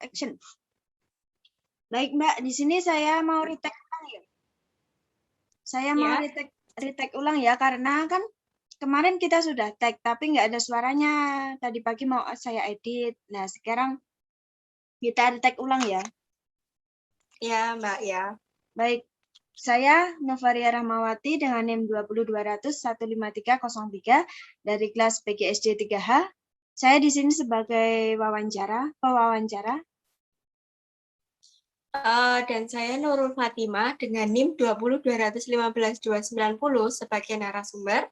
Action. Baik, Mbak. Di sini saya mau retake ulang ya. Saya mau retake ulang ya, karena kan kemarin kita sudah tag, tapi nggak ada suaranya. Tadi pagi mau saya edit. Nah, sekarang kita retake ulang ya. Ya, Mbak, ya. Baik. Saya Novaria Rahmawati dengan NIM 20200153003 dari kelas PGSD 3H. Saya di sini sebagai pewawancara. Dan saya Nurul Fatimah dengan NIM 202115290 sebagai narasumber.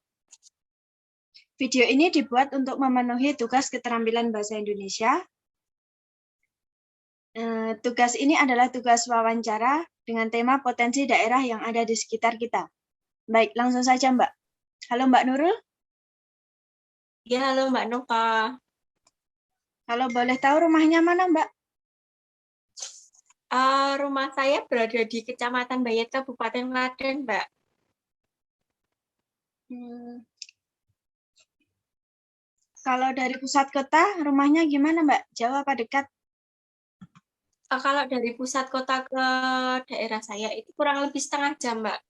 Video ini dibuat untuk memenuhi tugas keterampilan bahasa Indonesia. Tugas ini adalah tugas wawancara dengan tema potensi daerah yang ada di sekitar kita. Baik, langsung saja Mbak. Halo Mbak Nurul. Ya, halo Mbak Nova. Halo, boleh tahu rumahnya mana Mbak? Rumah saya berada di Kecamatan Bayat, Kabupaten Klaten, Mbak. Kalau dari pusat kota, rumahnya gimana Mbak? Jauh apa dekat? Kalau dari pusat kota ke daerah saya itu kurang lebih setengah jam, Mbak.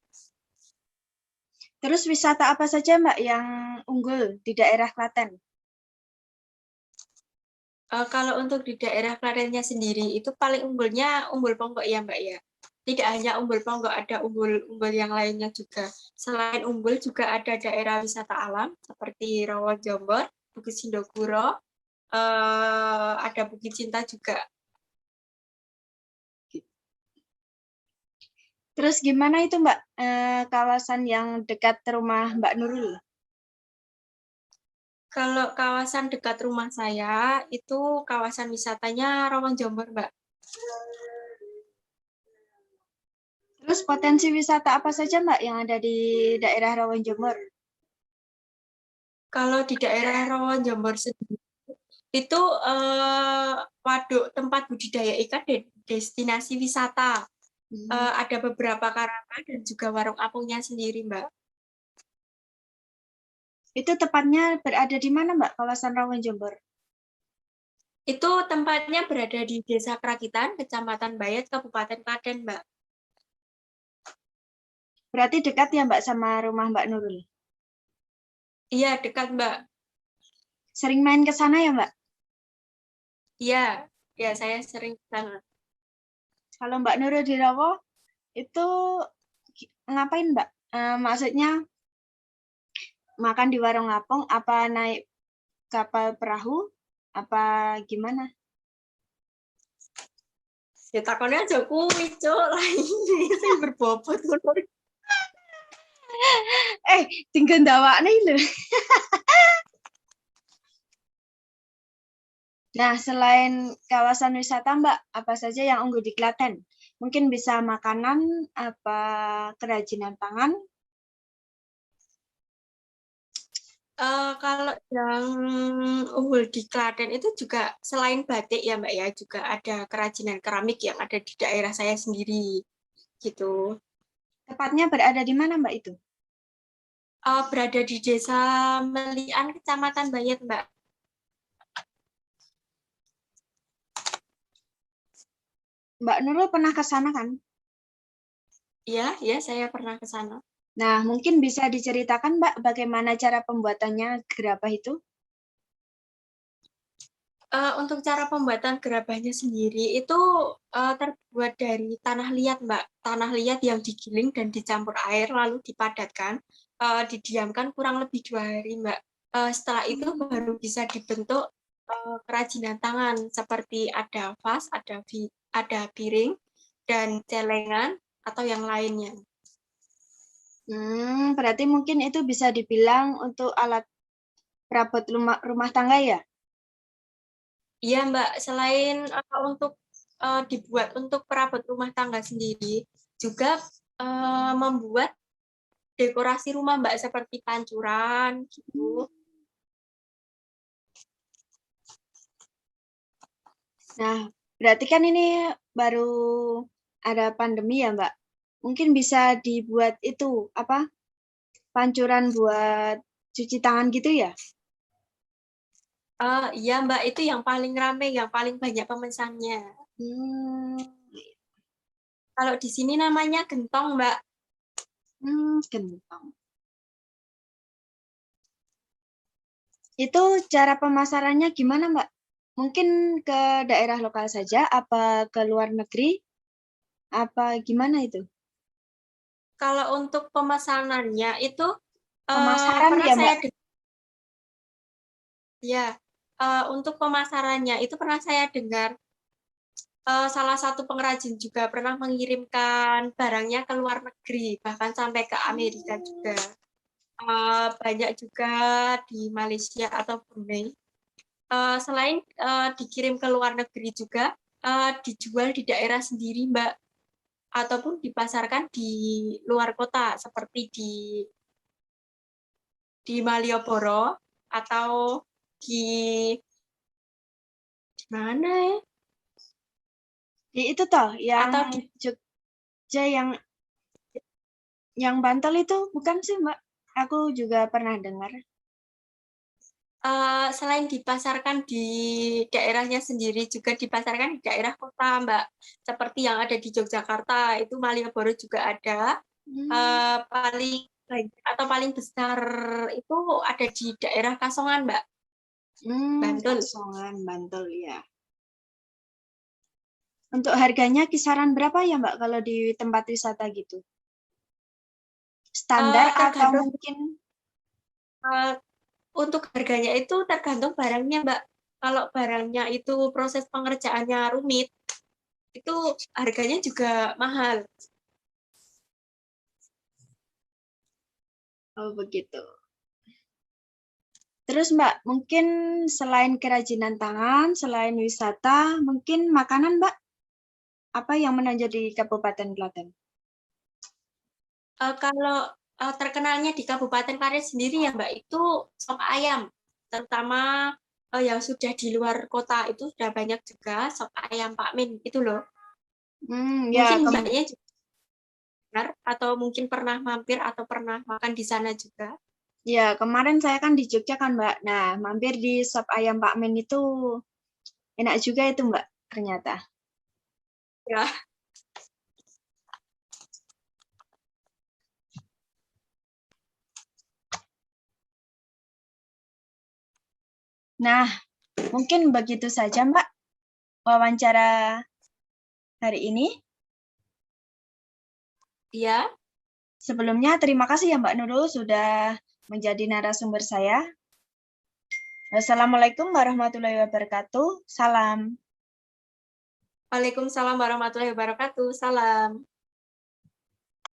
Terus wisata apa saja Mbak yang unggul di daerah Klaten? Kalau untuk di daerah Klatennya sendiri itu paling unggulnya Umbul Ponggok ya, Mbak ya. Tidak hanya Umbul Ponggok, ada umbul-umbul yang lainnya juga. Selain Umbul juga ada daerah wisata alam seperti Rawa Jombor, Bukit Sindoguro, ada Bukit Cinta juga. Terus gimana itu Mbak, kawasan yang dekat rumah Mbak Nurul? Kalau kawasan dekat rumah saya itu kawasan wisatanya Rawang Jombor, Mbak. Terus potensi wisata apa saja Mbak yang ada di daerah Rawang Jombor? Kalau di daerah Rawang Jombor sendiri itu waduk tempat budidaya ikan dan destinasi wisata. Ada beberapa karanga dan juga warung apungnya sendiri, Mbak. Itu tepatnya berada di mana Mbak, kawasan Rawang Jombor? Itu tempatnya berada di Desa Krakitan, Kecamatan Bayat, Kabupaten Klaten, Mbak. Berarti dekat ya Mbak sama rumah Mbak Nurul? Iya, dekat, Mbak. Sering main ke sana ya Mbak? Iya, ya saya sering ke sana. Kalau Mbak Nurul di Rawo, itu ngapain Mbak? Maksudnya makan di warung apung, apa naik kapal perahu, apa gimana? Ya takonnya aja kuwi, Cuk. Lah ini sing berbobot ngono. Tinggal ndawakne lho. Nah, selain kawasan wisata Mbak, apa saja yang unggul di Klaten? Mungkin bisa makanan, apa kerajinan tangan? Kalau yang unggul di Klaten itu juga selain batik ya Mbak ya, juga ada kerajinan keramik yang ada di daerah saya sendiri gitu. Tepatnya berada di mana Mbak itu? Berada di Desa Melian, Kecamatan Bayat, Mbak. Mbak Nurul pernah ke sana kan? Iya, ya saya pernah ke sana. Nah, mungkin bisa diceritakan Mbak bagaimana cara pembuatannya gerabah itu? Untuk cara pembuatan gerabahnya sendiri itu terbuat dari tanah liat, Mbak. Tanah liat yang digiling dan dicampur air lalu dipadatkan, didiamkan kurang lebih 2 hari, Mbak. Setelah itu baru bisa dibentuk kerajinan tangan seperti ada vas, ada piring, dan celengan atau yang lainnya. Berarti mungkin itu bisa dibilang untuk alat perabot rumah tangga ya? Iya, Mbak. Selain untuk dibuat untuk perabot rumah tangga sendiri, juga membuat dekorasi rumah, Mbak, seperti pancuran gitu. Nah, berarti kan ini baru ada pandemi ya, Mbak. Mungkin bisa dibuat itu apa? Pancuran buat cuci tangan gitu ya? Iya Mbak, itu yang paling rame, yang paling banyak pemesannya. Hmm, Kalau di sini namanya gentong Mbak. Gentong. Itu cara pemasarannya gimana, Mbak? Mungkin ke daerah lokal saja, apa ke luar negeri, apa gimana itu? Kalau untuk pemesanannya itu Pemasaran pernah ya, saya Mbak? ya untuk pemasarannya itu pernah saya dengar salah satu pengrajin juga pernah mengirimkan barangnya ke luar negeri, bahkan sampai ke Amerika juga. Banyak juga di Malaysia atau Brunei. Selain dikirim ke luar negeri juga, dijual di daerah sendiri, Mbak, ataupun dipasarkan di luar kota, seperti di Malioboro atau di mana ya? Di itu toh, yang Atau di Jogja, yang Bantul itu bukan sih, Mbak? Aku juga pernah dengar. selain dipasarkan di daerahnya sendiri, juga dipasarkan di daerah kota, Mbak. Seperti yang ada di Yogyakarta, itu Malioboro juga ada. Paling banyak atau paling besar itu ada di daerah Kasongan, Mbak. Bantul. Kasongan, Bantul ya. Untuk harganya kisaran berapa ya, Mbak, kalau di tempat wisata gitu? Standar atau Tergantung mungkin uh, untuk harganya itu tergantung barangnya, Mbak. Kalau barangnya itu proses pengerjaannya rumit, itu harganya juga mahal. oh begitu. Terus Mbak, mungkin selain kerajinan tangan, selain wisata, mungkin makanan Mbak, apa yang menonjol di Kabupaten Klaten? Kalau terkenalnya di Kabupaten Klaten sendiri ya Mbak, itu sop ayam. Terutama yang sudah di luar kota itu sudah banyak juga sop ayam Pak Min itu loh. Ya, Mungkin Mbaknya juga benar, atau mungkin pernah mampir atau pernah makan di sana juga. ya kemarin saya kan di Jogja kan Mbak. Nah, mampir di sop ayam Pak Min itu enak juga itu Mbak, ternyata. Ya. Nah, mungkin begitu saja Mbak wawancara hari ini. Iya. Sebelumnya terima kasih ya Mbak Nurul sudah menjadi narasumber saya. Wassalamualaikum warahmatullahi wabarakatuh. Salam. Waalaikumsalam warahmatullahi wabarakatuh. Salam.